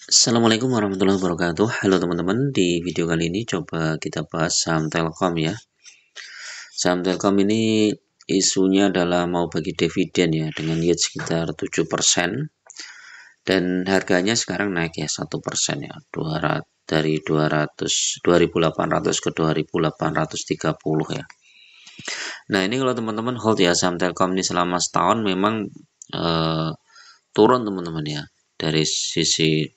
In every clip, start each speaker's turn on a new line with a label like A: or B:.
A: Assalamualaikum warahmatullahi wabarakatuh. Halo teman-teman, di video kali ini coba kita bahas saham Telkom ya. Saham Telkom ini isunya adalah mau bagi dividen ya dengan yield sekitar 7% dan harganya sekarang naik ya 1% ya. Dari 2.800 ke 2.830 ya. Nah, ini kalau teman-teman hold ya saham Telkom ini selama setahun memang turun teman-teman ya. Dari sisi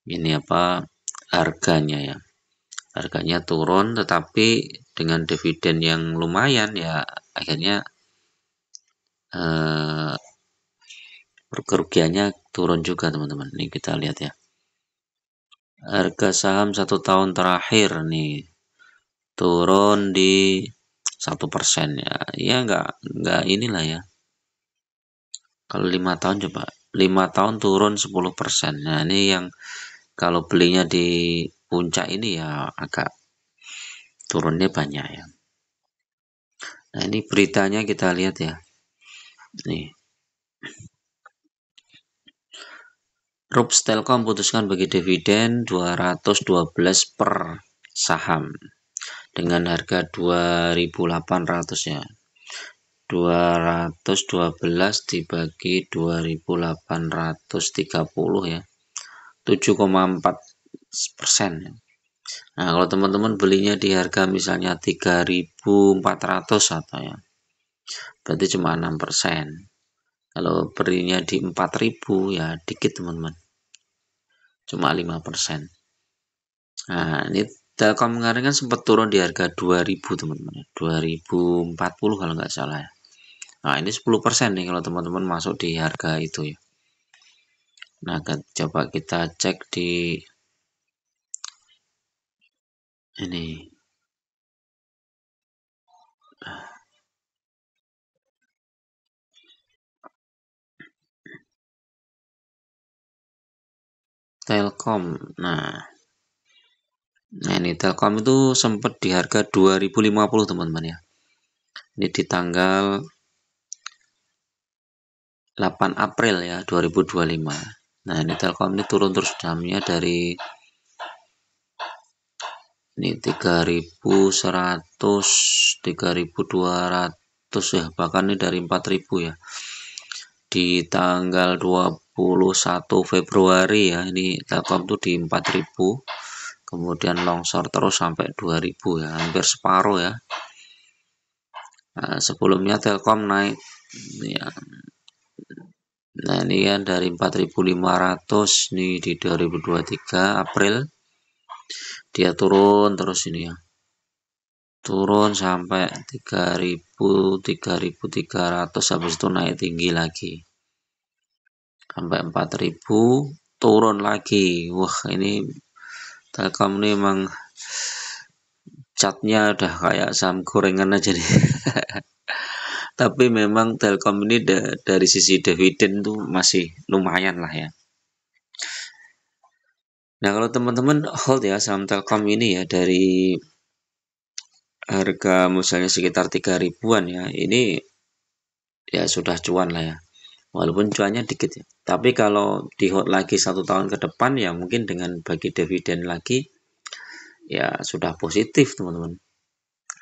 A: ini harganya turun, tetapi dengan dividen yang lumayan ya akhirnya kerugiannya turun juga teman-teman. Ini kita lihat ya, harga saham 1 tahun terakhir nih turun di 1% ya nggak inilah ya. Kalau 5 tahun coba 5 tahun turun 10%. Nah, ini yang kalau belinya di puncak ini ya agak turunnya banyak ya. Nah, ini beritanya kita lihat ya. Nih. Rups Telkom putuskan bagi dividen 212 per saham dengan harga 2.800 ya. 212 dibagi 2.830 ya. 7,4%. Nah, kalau teman-teman belinya di harga misalnya 3.400 atau ya, berarti cuma 6%. Kalau belinya di 4.000 ya dikit teman-teman, cuma 5%. Nah, ini Telkom kemarin kan sempat turun di harga 2.000 teman-teman, 2.040 kalau nggak salah ya. Nah, ini 10% nih kalau teman-teman masuk di harga itu ya. Nah, coba kita cek di ini. Telkom. Nah, ini Telkom itu sempat di harga 2.050 teman-teman ya. Ini di tanggal 8 April ya 2025. Nah, ini Telkom ini turun terus sahamnya dari ini 3.100, 3.200 ya, bahkan ini dari 4.000 ya. Di tanggal 21 Februari ya, ini Telkom tuh di 4.000, kemudian longsor terus sampai 2.000 ya, hampir separuh ya. Nah, sebelumnya Telkom naik ya. Nah, ini kan dari 4.500 nih di 2023 April dia turun terus ini ya. Turun sampai 3.000, 3.300, habis itu naik tinggi lagi. Sampai 4.000, turun lagi. Wah, ini Telkom ini emang catnya udah kayak saham gorengan aja nih. Tapi memang Telkom ini dari sisi dividen tuh masih lumayan lah ya. Nah, kalau teman-teman hold ya saham Telkom ini ya dari harga misalnya sekitar 3.000-an ya, ini ya sudah cuan lah ya. Walaupun cuannya dikit ya. Tapi kalau di hold lagi 1 tahun ke depan ya mungkin dengan bagi dividen lagi ya sudah positif teman-teman.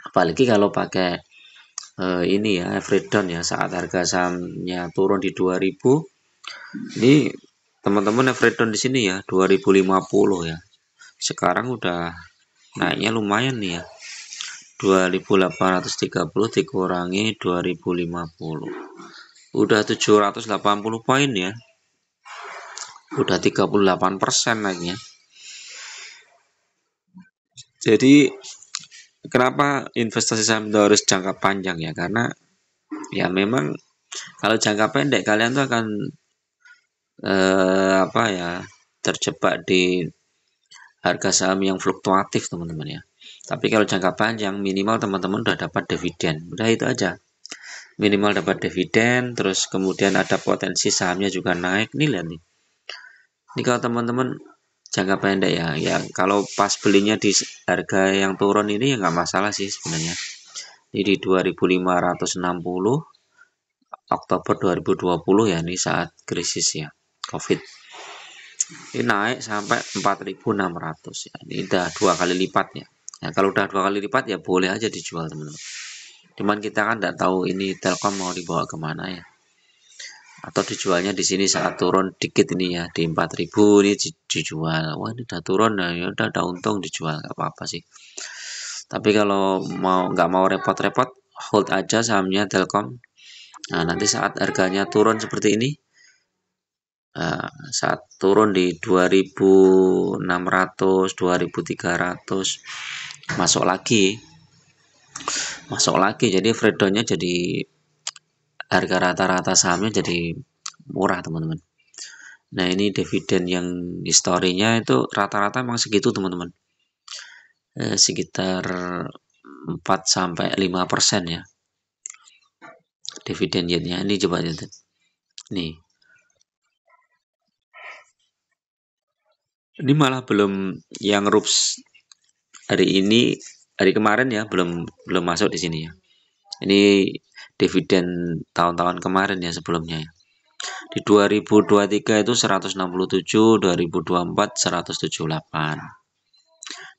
A: Apalagi kalau pakai ini ya average down ya, saat harga sahamnya turun di 2.000, ini teman-teman average down di sini ya 2.050 ya. Sekarang udah naiknya lumayan nih ya. 2.830 dikurangi 2.050. Udah 780 poin ya. Udah 38% naiknya. Jadi kenapa investasi saham itu harus jangka panjang ya? Karena ya memang kalau jangka pendek kalian tuh akan terjebak di harga saham yang fluktuatif teman-teman ya. Tapi kalau jangka panjang minimal teman-teman udah dapat dividen. Udah itu aja. Minimal dapat dividen, terus kemudian ada potensi sahamnya juga naik. Nih lihat nih. Ini kalau teman-teman jangka pendek ya kalau pas belinya di harga yang turun ini ya nggak masalah sih sebenarnya. Ini di 2.560 Oktober 2020 ya, ini saat krisis ya COVID. Ini naik sampai 4.600 ya. Ini udah 2 kali lipat ya. Ya kalau udah 2 kali lipat ya boleh aja dijual teman-teman. Cuman kita kan nggak tahu ini Telkom mau dibawa kemana ya. Atau dijualnya di sini saat turun dikit ini ya di 4.000 ini dijual. Wah ini udah turun, nah ya udah untung dijual, nggak apa-apa sih. Tapi kalau nggak mau repot-repot, hold aja sahamnya Telkom. Nah nanti saat harganya turun seperti ini, saat turun di 2.600 2.300 masuk lagi, jadi freedomnya jadi harga rata-rata sahamnya jadi murah teman-teman. Nah ini dividen yang historinya itu rata-rata emang segitu teman-teman, sekitar 4-5% ya dividen yieldnya. Ini coba lihat nih, ini malah belum yang RUPS hari ini, hari kemarin ya, belum masuk di sini ya. Ini dividen tahun-tahun kemarin ya, sebelumnya ya. Di 2023 itu 167, 2024 178,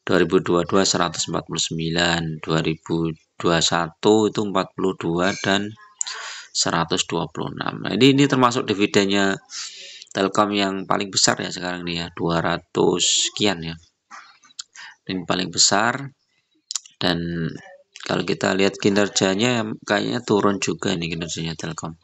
A: 2022 149, 2021 itu 42 dan 126. Nah, ini termasuk dividennya Telkom yang paling besar ya sekarang nih ya, 200 sekian ya. Ini paling besar. Dan kalau kita lihat kinerjanya kayaknya turun juga ini kinerjanya Telkom.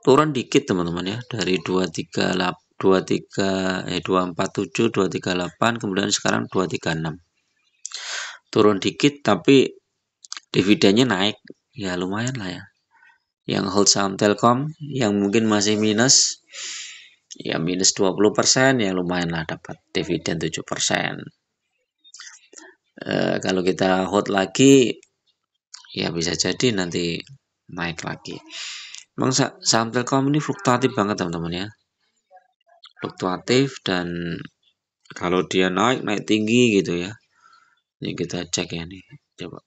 A: Turun dikit teman-teman ya, dari 247, 238, kemudian sekarang 236. Turun dikit tapi dividennya naik. Ya lumayan lah ya. Yang hold saham Telkom yang mungkin masih minus, ya minus 20%, ya lumayan lah dapat dividen 7%. Kalau kita hold lagi ya bisa jadi nanti naik lagi. Memang saham Telkom ini fluktuatif banget teman-teman ya, fluktuatif, dan kalau dia naik tinggi gitu ya. Ini kita cek ya nih, coba.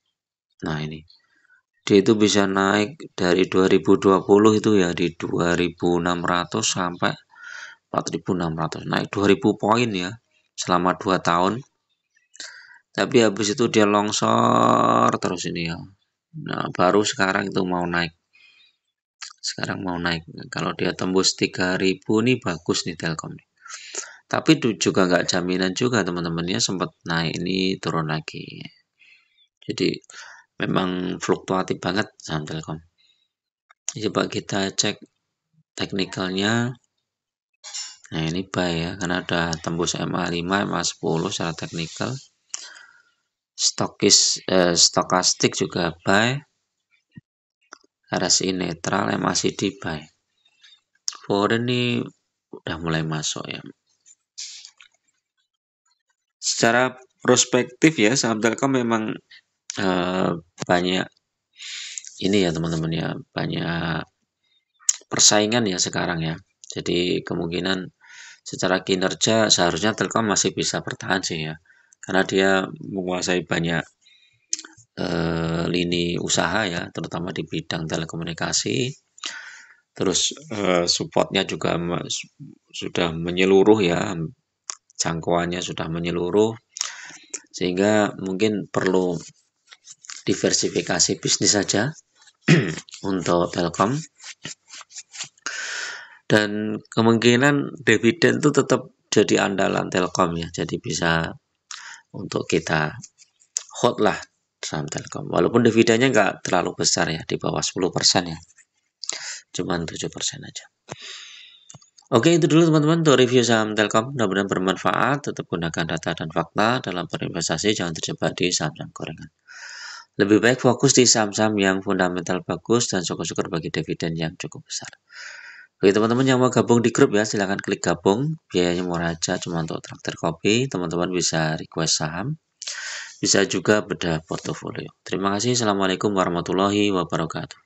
A: Nah ini dia itu bisa naik dari 2020 itu ya di 2.600 sampai 4.600, naik 2.000 poin ya selama 2 tahun. Tapi habis itu dia longsor terus ini ya. Nah baru sekarang itu mau naik. Kalau dia tembus 3.000 nih bagus nih Telkom nih. Tapi juga nggak jaminan juga teman-teman ya, sempat naik ini turun lagi. Jadi memang fluktuatif banget saham Telkom. Coba kita cek teknikalnya. Nah ini buy ya, karena ada tembus MA5, MA10 secara teknikal. Stokastik juga buy. RSI netral, MACD buy. Foreign ini udah mulai masuk ya. Secara prospektif ya, saham Telkom memang banyak ini ya teman-teman ya, banyak persaingan ya sekarang ya. Jadi kemungkinan secara kinerja seharusnya Telkom masih bisa bertahan sih ya, karena dia menguasai banyak lini usaha ya, terutama di bidang telekomunikasi. Terus supportnya juga sudah menyeluruh ya, jangkauannya sudah menyeluruh, sehingga mungkin perlu diversifikasi bisnis saja untuk Telkom. Dan kemungkinan dividen itu tetap jadi andalan Telkom ya, jadi bisa untuk kita hold lah saham Telkom, walaupun dividennya nggak terlalu besar ya, di bawah 10% ya, cuman 7% aja. Oke, itu dulu teman-teman untuk review saham Telkom, mudah-mudahan bermanfaat. Tetap gunakan data dan fakta dalam berinvestasi, jangan terjebak di saham-saham gorengan. Lebih baik fokus di saham-saham yang fundamental bagus dan syukur-syukur bagi dividen yang cukup besar. Bagi teman-teman yang mau gabung di grup ya, silahkan klik gabung, biayanya murah aja, cuma untuk traktir kopi. Teman-teman bisa request saham, bisa juga bedah portofolio. Terima kasih. Assalamualaikum warahmatullahi wabarakatuh.